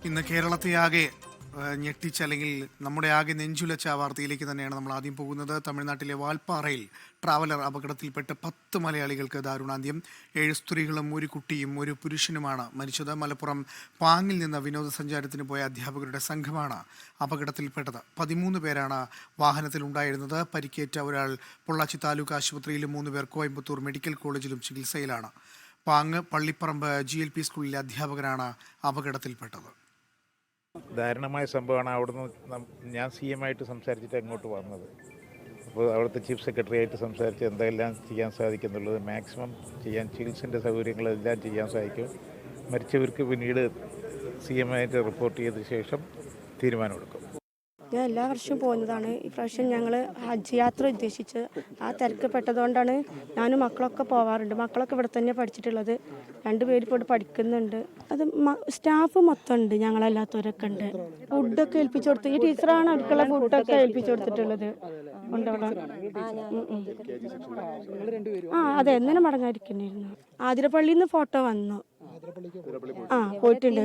ഇന്ന് കേരളത്തെയാകെ ഞെട്ടിച്ച അല്ലെങ്കിൽ നമ്മുടെ ആകെ നെഞ്ചുലച്ച വാർത്തയിലേക്ക് തന്നെയാണ് നമ്മൾ ആദ്യം പോകുന്നത്. തമിഴ്നാട്ടിലെ വാൽപ്പാറയിൽ ട്രാവലർ അപകടത്തിൽപ്പെട്ട് 10 മലയാളികൾക്ക് ദാരുണാന്ത്യം. 7 സ്ത്രീകളും ഒരു കുട്ടിയും ഒരു പുരുഷനുമാണ് മരിച്ചത്. മലപ്പുറം പാങ്ങിൽ നിന്ന് വിനോദസഞ്ചാരത്തിന് പോയ അധ്യാപകരുടെ സംഘമാണ് അപകടത്തിൽപ്പെട്ടത്. 13 പേരാണ് വാഹനത്തിലുണ്ടായിരുന്നത്. പരിക്കേറ്റ ഒരാൾ പൊള്ളാച്ചി താലൂക്ക് ആശുപത്രിയിലും 3 പേർ കോയമ്പത്തൂർ മെഡിക്കൽ കോളേജിലും ചികിത്സയിലാണ്. പാങ്ങ് പള്ളിപ്പറമ്പ് GLP സ്കൂളിലെ അധ്യാപകരാണ് അപകടത്തിൽപ്പെട്ടത്. ദാരുണമായ സംഭവമാണ്. അവിടുന്ന് ഞാൻ CM ആയിട്ട് സംസാരിച്ചിട്ട് അങ്ങോട്ട് വന്നത്. അപ്പോൾ അവിടുത്തെ ചീഫ് സെക്രട്ടറി ആയിട്ട് സംസാരിച്ച് എന്തെല്ലാം ചെയ്യാൻ സാധിക്കുന്നുള്ളത് മാക്സിമം ചെയ്യാൻ, ചികിത്സൻ്റെ സൗകര്യങ്ങളെല്ലാം ചെയ്യാൻ സാധിക്കും. മരിച്ചവർക്ക് പിന്നീട് CM ആയിട്ട് റിപ്പോർട്ട് ചെയ്ത ശേഷം തീരുമാനമെടുക്കും. ഞാൻ എല്ലാ വർഷവും പോകുന്നതാണ്. ഈ പ്രാവശ്യം ഞങ്ങൾ ഹജ്ജ് യാത്ര ഉദ്ദേശിച്ച് ആ തിരക്കപ്പെട്ടതുകൊണ്ടാണ് ഞാനും മക്കളൊക്കെ പോവാറുണ്ട്. മക്കളൊക്കെ ഇവിടെ തന്നെ പഠിച്ചിട്ടുള്ളത്. 2 പേര് ഇപ്പോൾ ഇവിടെ പഠിക്കുന്നുണ്ട്. അത് സ്റ്റാഫ് മൊത്തം ഉണ്ട്, ഞങ്ങളല്ലാത്തവരൊക്കെ ഉണ്ട്. ഫുഡൊക്കെ ഏൽപ്പിച്ചു കൊടുത്ത് ഈ ടീച്ചറാണ് അവർക്കുള്ള ഫുഡൊക്കെ ഏൽപ്പിച്ചു കൊടുത്തിട്ടുള്ളത്. അതെ, എന്നെ മടങ്ങാതിരിക്കുന്നായിരുന്നു. ആതിരപ്പള്ളിയിൽ നിന്ന് ഫോട്ടോ വന്നു. പോയിട്ടുണ്ട്.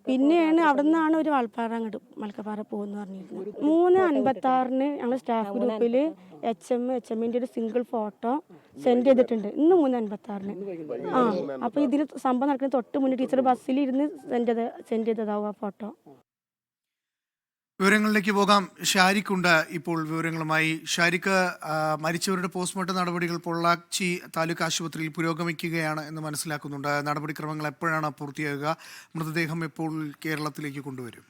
പിന്നെയാണ് അവിടെ നിന്നാണ് ഒരു വാൾപ്പാറ അങ്ങോട്ട് മലക്കപ്പാറ പോകുന്ന പറഞ്ഞിരുന്നത്. 3:56 ഞങ്ങൾ സ്റ്റാഫ് ഗ്രൂപ്പിൽ HMന്റെ ഒരു സിംഗിൾ ഫോട്ടോ സെൻഡ് ചെയ്തിട്ടുണ്ട്. ഇന്ന് 3:56 അപ്പൊ ഇതിൽ സംഭവം നടക്കുന്ന തൊട്ട് മുന്നേ ടീച്ചർ ബസ്സിലിരുന്ന് സെൻഡ് ചെയ്തതാവും ആ ഫോട്ടോ. വിവരങ്ങളിലേക്ക് പോകാം. ഷാരിഖുണ്ട് ഇപ്പോൾ വിവരങ്ങളുമായി. ഷാരിഖ്, മരിച്ചവരുടെ പോസ്റ്റ്മോർട്ടം നടപടികൾ പൊള്ളാച്ചി താലൂക്ക് ആശുപത്രിയിൽ പുരോഗമിക്കുകയാണ് എന്ന് മനസ്സിലാക്കുന്നുണ്ട്. നടപടിക്രമങ്ങൾ എപ്പോഴാണ് പൂർത്തിയാകുക? മൃതദേഹം എപ്പോൾ കേരളത്തിലേക്ക് കൊണ്ടുവരും?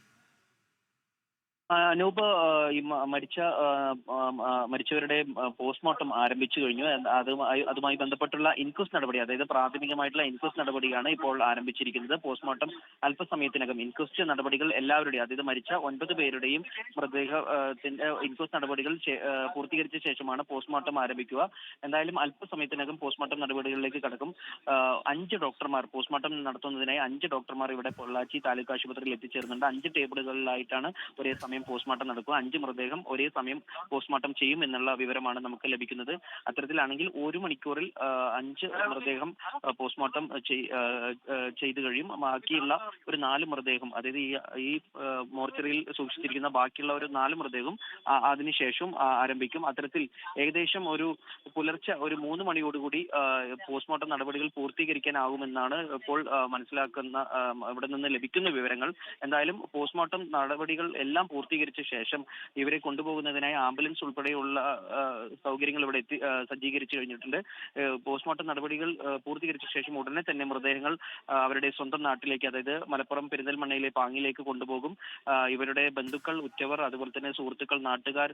അനൂപ്, മരിച്ചവരുടെ പോസ്റ്റ്മോർട്ടം ആരംഭിച്ചു കഴിഞ്ഞു. അതുമായി ബന്ധപ്പെട്ടുള്ള ഇൻക്വസ്റ്റ് നടപടി, അതായത് പ്രാഥമികമായിട്ടുള്ള ഇൻക്വസ്റ്റ് നടപടിയാണ് ഇപ്പോൾ ആരംഭിച്ചിരിക്കുന്നത്. പോസ്റ്റ്മോർട്ടം അല്പസമയത്തിനകം ഇൻക്വസ്റ്റ് നടപടികൾ എല്ലാവരുടെയും, അതായത് മരിച്ച 9 പേരുടെയും മൃതദേഹത്തിന്റെ ഇൻക്വസ്റ്റ് നടപടികൾ പൂർത്തീകരിച്ച ശേഷമാണ് പോസ്റ്റ്മോർട്ടം ആരംഭിക്കുക. എന്തായാലും അല്പസമയത്തിനകം പോസ്റ്റ്മോർട്ടം നടപടികളിലേക്ക് കടക്കും. 5 ഡോക്ടർമാർ പോസ്റ്റ്മോർട്ടം നടത്തുന്നതിനായി 5 ഡോക്ടർമാർ ഇവിടെ പൊള്ളാച്ചി താലൂക്ക് ആശുപത്രിയിൽ എത്തിച്ചേർന്നുണ്ട്. 5 ടേബിളുകളിലായിട്ടാണ് ഒരേ സമയം പോസ്റ്റ്മോർട്ടം നടക്കുക. 5 മൃതദേഹം ഒരേ സമയം പോസ്റ്റ്മോർട്ടം ചെയ്യും എന്നുള്ള വിവരമാണ് നമുക്ക് ലഭിക്കുന്നത്. അത്തരത്തിലാണെങ്കിൽ 1 മണിക്കൂറിൽ 5 മൃതദേഹം പോസ്റ്റ്മോർട്ടം ചെയ്തു കഴിയും. ബാക്കിയുള്ള ഒരു 4 മൃതദേഹം, അതായത് ഈ മോർച്ചറിയിൽ സൂക്ഷിച്ചിരിക്കുന്ന ബാക്കിയുള്ള ഒരു 4 മൃതദേഹം അതിനുശേഷം ആരംഭിക്കും. അത്തരത്തിൽ ഏകദേശം ഒരു പുലർച്ചെ ഒരു 3 മണിയോടുകൂടി പോസ്റ്റ്മോർട്ടം നടപടികൾ പൂർത്തീകരിക്കാനാകുമെന്നാണ് ഇപ്പോൾ മനസ്സിലാക്കുന്ന, ഇവിടെ നിന്ന് ലഭിക്കുന്ന വിവരങ്ങൾ. എന്തായാലും പോസ്റ്റ്മോർട്ടം നടപടികൾ എല്ലാം പൂർത്തീകരിച്ച ശേഷം ഇവരെ കൊണ്ടുപോകുന്നതിനായി ആംബുലൻസ് ഉൾപ്പെടെയുള്ള സൗകര്യങ്ങൾ ഇവിടെ സജ്ജീകരിച്ചു കഴിഞ്ഞിട്ടുണ്ട്. പോസ്റ്റ്മോർട്ടം നടപടികൾ പൂർത്തീകരിച്ച ശേഷം ഉടനെ തന്നെ മൃതദേഹങ്ങൾ അവരുടെ സ്വന്തം നാട്ടിലേക്ക്, അതായത് മലപ്പുറം പെരിന്തൽമണ്ണയിലെ പാങ്ങിലേക്ക് കൊണ്ടുപോകും. ഇവരുടെ ബന്ധുക്കൾ, ഉറ്റവർ, അതുപോലെ തന്നെ സുഹൃത്തുക്കൾ, നാട്ടുകാർ,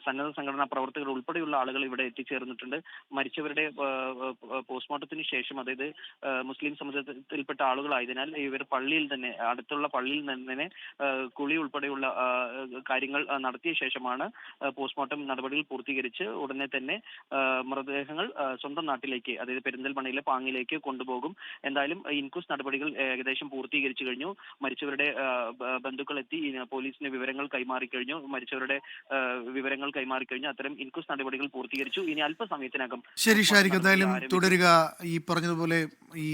സന്നദ്ധ സംഘടനാ പ്രവർത്തകർ ഉൾപ്പെടെയുള്ള ആളുകൾ ഇവിടെ എത്തിച്ചേർന്നിട്ടുണ്ട്. മരിച്ചവരുടെ പോസ്റ്റ്മോർട്ടത്തിന് ശേഷം, അതായത് മുസ്ലിം സമുദായത്തിൽപ്പെട്ട ആളുകളായതിനാൽ ഇവർ പള്ളിയിൽ തന്നെ, അടുത്തുള്ള പള്ളിയിൽ തന്നെ കുളി ഉൾപ്പെടെയുള്ള കാര്യങ്ങൾ നടത്തിയ ശേഷമാണ് പോസ്റ്റ്മോർട്ടം നടപടികൾ പൂർത്തീകരിച്ച് ഉടനെ തന്നെ മൃതദേഹങ്ങൾ സ്വന്തം നാട്ടിലേക്ക്, അതായത് പെരിന്തൽമണ്ണയിലെ പാങ്ങിലേക്ക് കൊണ്ടുപോകും. എന്തായാലും ഇൻക്വസ്റ്റ് നടപടികൾ ഏകദേശം പൂർത്തീകരിച്ചു കഴിഞ്ഞു. മരിച്ചവരുടെ ബന്ധുക്കൾ എത്തി പോലീസിന് വിവരങ്ങൾ കൈമാറിക്കഴിഞ്ഞു. മരിച്ചവരുടെ വിവരങ്ങൾ കൈമാറിക്കഴിഞ്ഞു. അത്തരം ഇൻക്വസ്റ്റ് നടപടികൾ പൂർത്തീകരിച്ചു. ഇനി അല്പസമയത്തിനകം. ശരി ഷാരിഖ്, എന്തായാലും തുടരുക. ഈ പറഞ്ഞതുപോലെ ഈ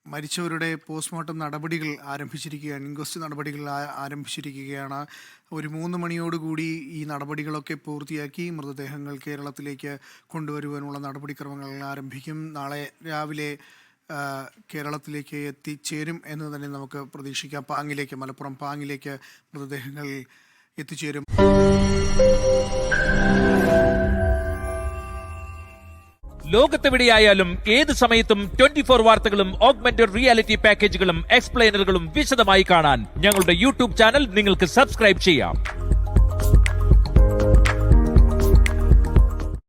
മരിച്ചവരുടെ പോസ്റ്റ്മോർട്ടം നടപടികൾ ആരംഭിച്ചിരിക്കുകയാണ്, ഇൻക്വസ്റ്റ് നടപടികൾ ആരംഭിച്ചിരിക്കുകയാണ്. ഒരു 3 മണിയോടുകൂടി ഈ നടപടികളൊക്കെ പൂർത്തിയാക്കി മൃതദേഹങ്ങൾ കേരളത്തിലേക്ക് കൊണ്ടുവരുവാനുള്ള നടപടിക്രമങ്ങൾ ആരംഭിക്കും. നാളെ രാവിലെ കേരളത്തിലേക്ക് എത്തിച്ചേരും എന്ന് തന്നെ നമുക്ക് പ്രതീക്ഷിക്കാം. പാങ്ങിലേക്ക്, മലപ്പുറം പാങ്ങിലേക്ക് മൃതദേഹങ്ങൾ എത്തിച്ചേരും. ലോകത്തെവിടെയായാലും ഏത് സമയത്തും 24 വാർത്തകളും ഓഗ്മെന്റഡ് റിയാലിറ്റി പാക്കേജുകളും എക്സ്പ്ലെയിനറുകളും വിശദമായി കാണാൻ ഞങ്ങളുടെ YouTube ചാനൽ നിങ്ങൾക്ക് സബ്സ്ക്രൈബ് ചെയ്യാം.